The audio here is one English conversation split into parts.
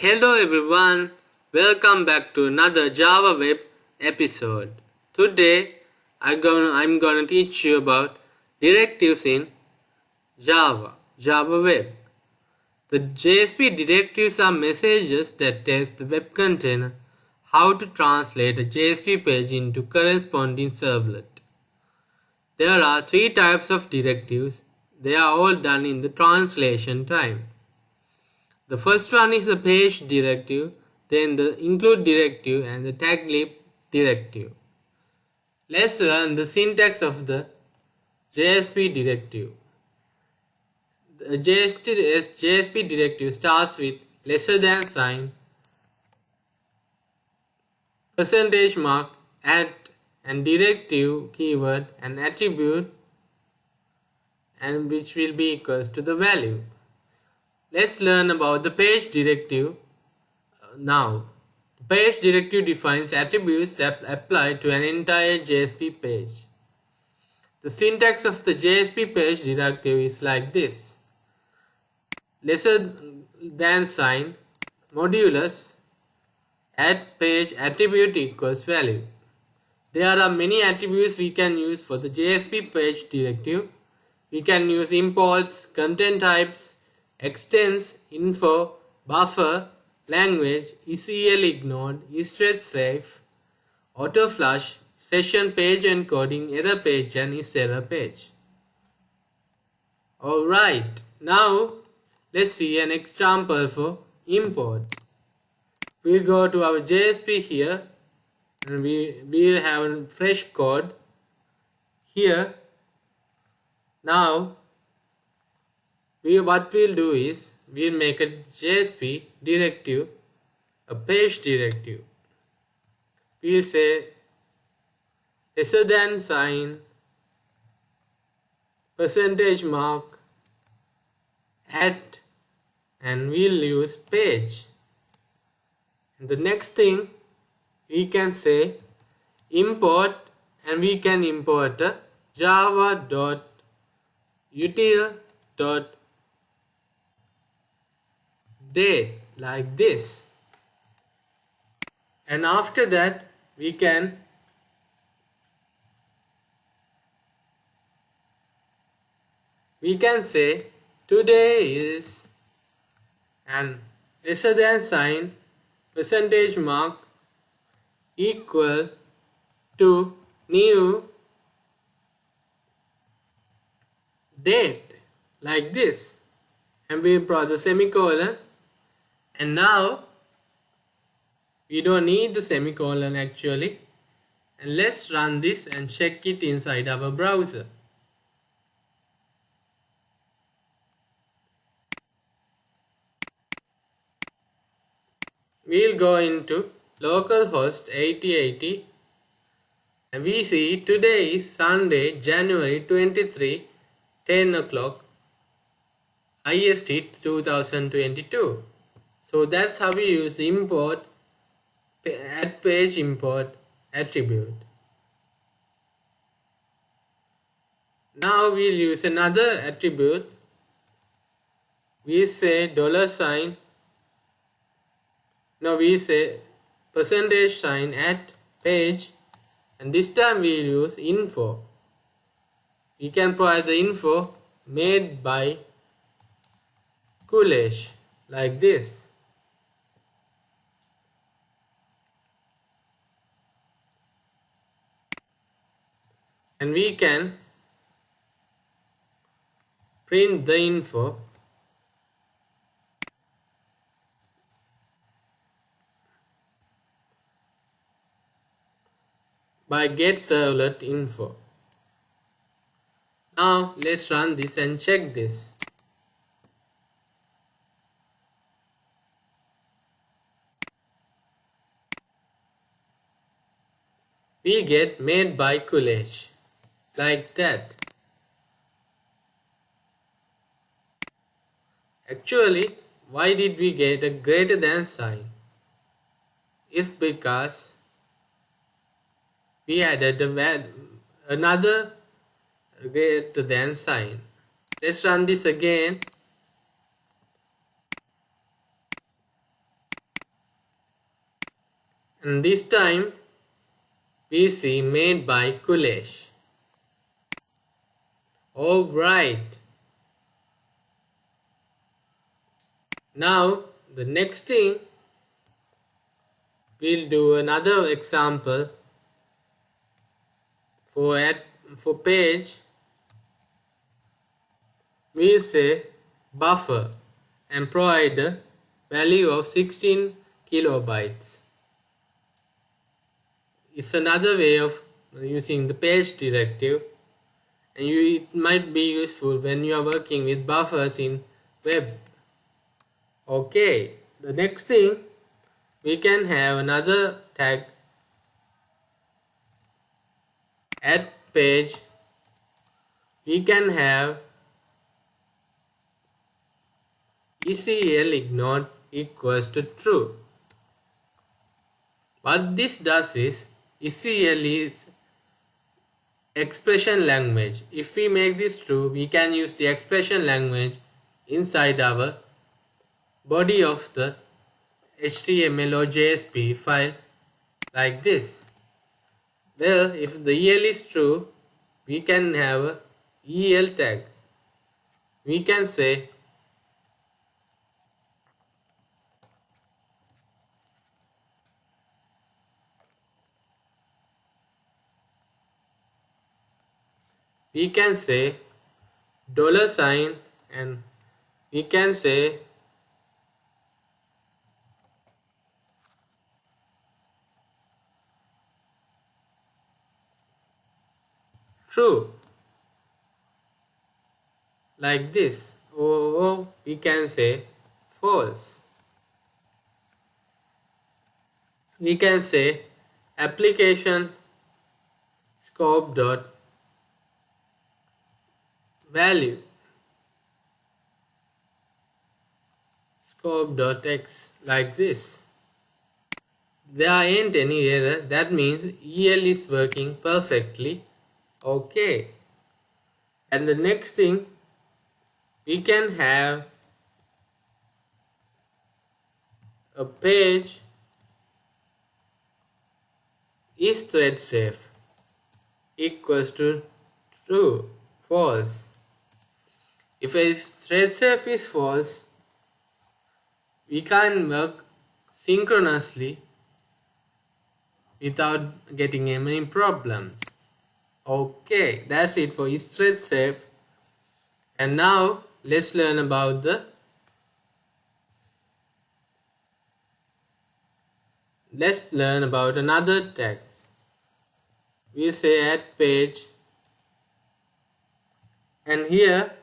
Hello everyone, welcome back to another Java Web episode. Today I'm gonna teach you about directives in Java Web. The JSP directives are messages that tells the web container how to translate a JSP page into corresponding servlet. There are three types of directives. They are all done in the translation time. The first one is the page directive, then the include directive and the tag clip directive. Let's learn the syntax of the JSP directive. The JSP directive starts with lesser than sign, percentage mark, at, and directive keyword and attribute, and which will be equals to the value. Let's learn about the page directive now. The page directive defines attributes that apply to an entire JSP page. The syntax of the JSP page directive is like this. Lesser than sign, modulus, at page attribute equals value. There are many attributes we can use for the JSP page directive. We can use imports, content types, extends, info, buffer, language, ECL ignored, is-thread safe, auto flush, session page encoding, error page and is-error page. Alright, now let's see an example for import. We'll go to our JSP here and we'll have a fresh code here. Now what we'll do is we'll make a JSP directive, a page directive. We'll say lesser than sign, percentage mark, at, and we'll use page. And the next thing we can say import, and we can import a java.util.date like this, and after that we can say today is, and lesser than sign, percentage mark, equal to new date like this, and we put the semicolon. And now we don't need the semicolon actually, and let's run this and check it inside our browser. We'll go into localhost 8080 and we see today is Sunday, January 23, 10 o'clock IST 2022. So that's how we use the import at page import attribute. Now we'll use another attribute. We say $sign. Now we say percentage sign at page, and this time we'll use info. We can provide the info made by Kulesh like this. And we can print the info by getServletInfo. Now let's run this and check this. We get made by Kulesh like that. Actually, why did we get a greater than sign? It's because we added another greater than sign. Let's run this again. and this time we see made by Kulesh. Alright, now the next thing, we'll do another example for page. We'll say buffer and provide a value of 16 kilobytes. It's another way of using the page directive, and it might be useful when you are working with buffers in web. Okay, the next thing, we can have another tag at page. We can have ECL ignored equals to true. What this does is, ECL is expression language. If we make this true, we can use the expression language inside our body of the HTML or JSP file like this. Well, if the EL is true, we can have a EL tag. We can say $, and we can say true like this, or we can say false. We can say application scope dot value scope dot x like this. There ain't any error, that means EL is working perfectly. Okay, and the next thing, we can have a page is thread safe equals to true, false. If a thread safe is false, we can work synchronously without getting any problems. Okay, that's it for is thread safe. And now let's learn about another tag. We say add page, and here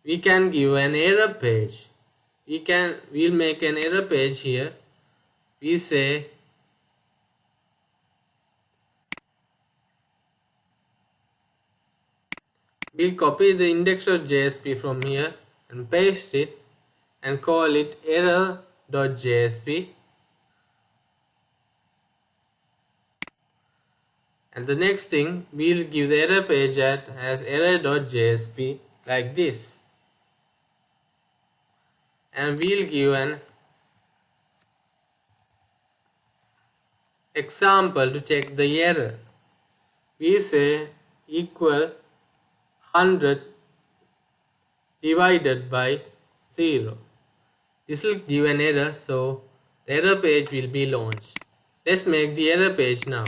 we can give an error page. We'll make an error page here. We say we'll copy the index.jsp from here and paste it and call it error.jsp. And the next thing, we'll give the error page as error.jsp like this. And we'll give an example to check the error. We say equal 100 divided by 0. This will give an error, so the error page will be launched. Let's make the error page now.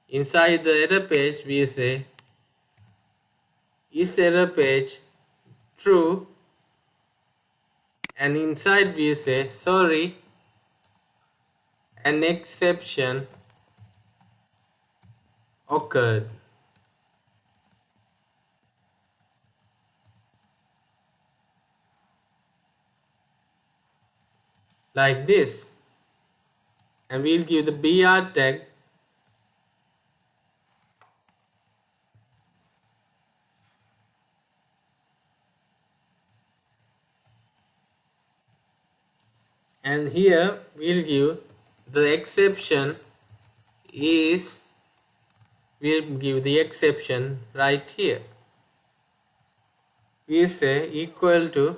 Inside the error page, we say is error page true, and inside we say sorry, an exception occurred. Like this, and we'll give the BR tag and here we'll give the exception right here. We say equal to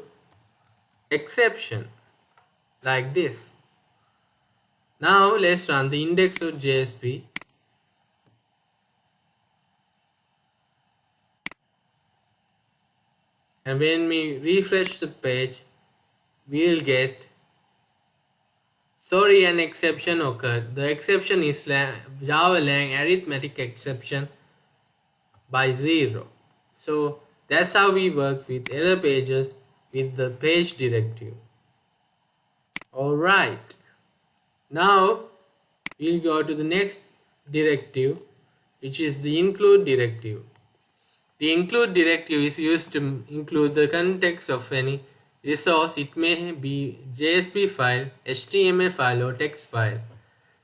exception like this. Now let's run the index.jsp. And when we refresh the page, we'll get sorry, an exception occurred. The exception is Java Lang arithmetic exception by 0. So that's how we work with error pages with the page directive. Alright, now we'll go to the next directive, which is the include directive. The include directive is used to include the context of any resource. It may be JSP file, HTML file or text file.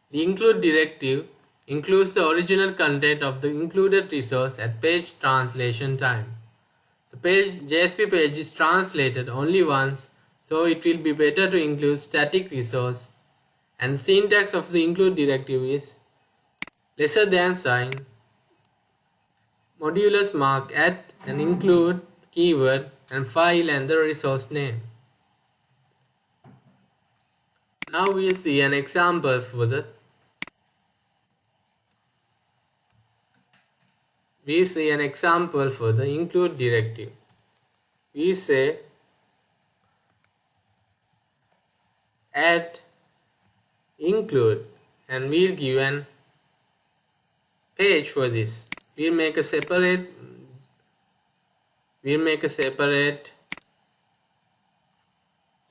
The include directive includes the original content of the included resource at page translation time. The JSP page is translated only once, so it will be better to include static resource. And the syntax of the include directive is lesser than sign, modulus mark at and include keyword and file and the resource name. Now we'll see an example for the include directive. We say add include and we'll give an page for this. We'll make a separate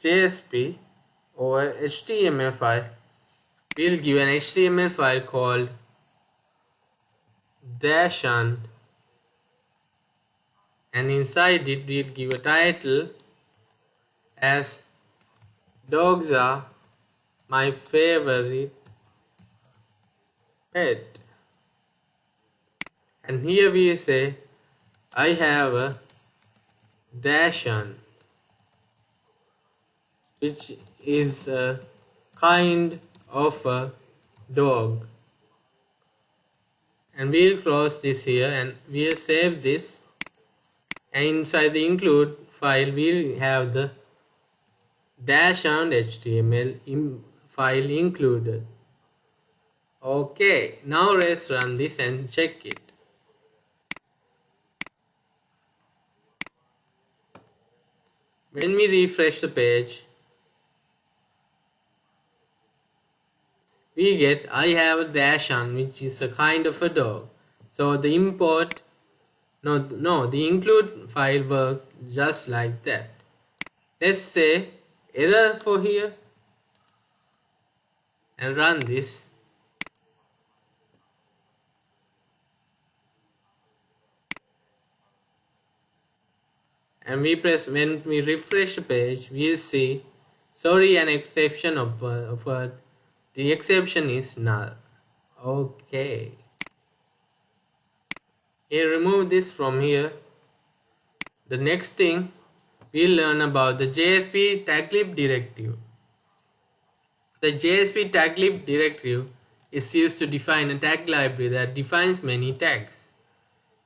JSP or HTML file. We'll give an HTML file called -un, and inside it we'll give a title as dogs are my favorite pet. And here we say I have a -un, which is a kind of a dog. And we'll close this here and we'll save this, and inside the include file we'll have the -HTML file included. Okay, now let's run this and check it. When we refresh the page, we get I have a -un, which is a kind of a dog. So the the include file worked just like that. Let's say error for here and run this. And when we refresh the page, we'll see sorry, an exception occurred. The exception is null. Okay. Here, remove this from here. The next thing we'll learn about the JSP Tag Clip Directive. The JSP Tag Clip Directive is used to define a tag library that defines many tags.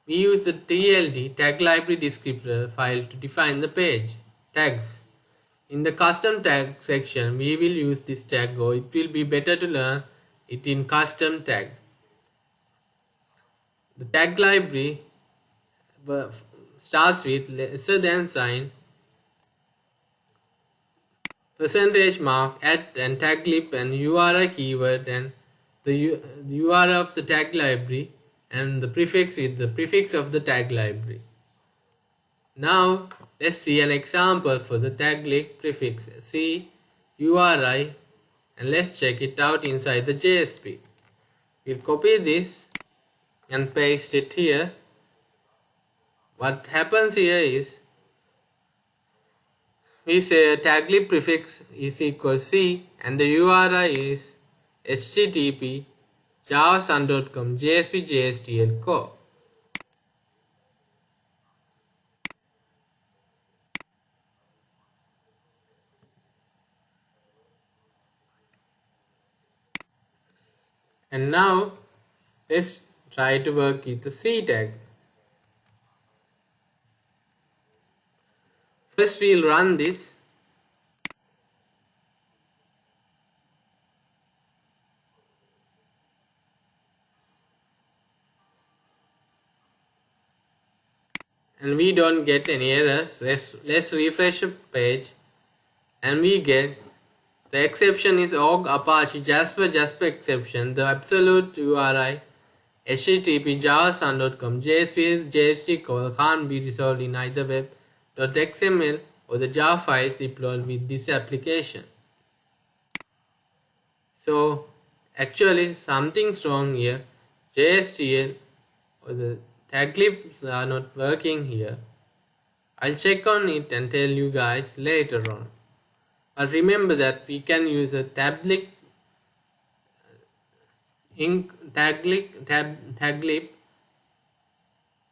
We use the TLD tag library descriptor file to define the page tags. In the custom tag section, we will use this tag, or it will be better to learn it in custom tag. The tag library starts with lesser than sign, percentage mark, at and tag clip and URI keyword and the URI of the tag library and the prefix with the prefix of the tag library. Now let's see an example for the tag clip prefix. See URI and let's check it out inside the JSP. We'll copy this and paste it here. What happens here is we say tag clip prefix is equal C and the URI is http javasun.com JSP JSTL core. And now let's try to work with the C tag. First we'll run this. and we don't get any errors. Let's refresh the page, and we get the exception is org Apache Jsp exception. The absolute URI http javasun.com JSPs JST call can't be resolved in either web.xml or the Java files deployed with this application. So actually something's wrong here. JSTL or the tag clips are not working here. I'll check on it and tell you guys later on. But remember that we can use a tag clip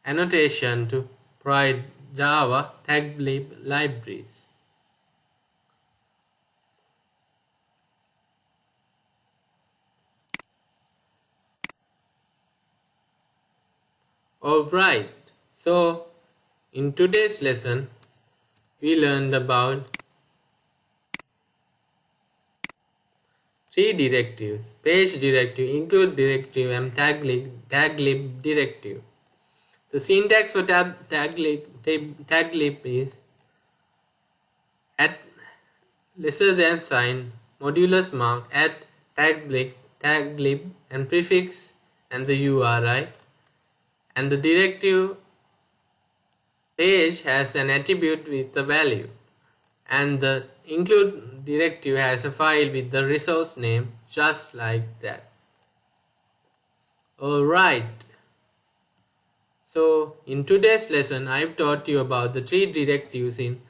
annotation to provide Java tag clip libraries. Alright, so in today's lesson we learned about 3 directives: page directive, include directive, and tag clip directive. The syntax for tag clip is at lesser than sign, modulus mark, at tag clip, and prefix and the URI. And the directive page has an attribute with the value, and the include directive has a file with the resource name, just like that. Alright, so in today's lesson I've taught you about the 3 directives in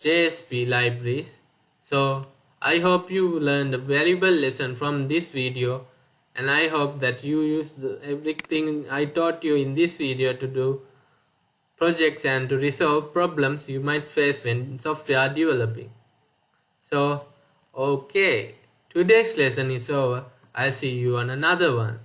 JSP libraries. So I hope you learned a valuable lesson from this video, and I hope that you use everything I taught you in this video to do projects and to resolve problems you might face when software developing. So, okay, today's lesson is over. I'll see you on another one.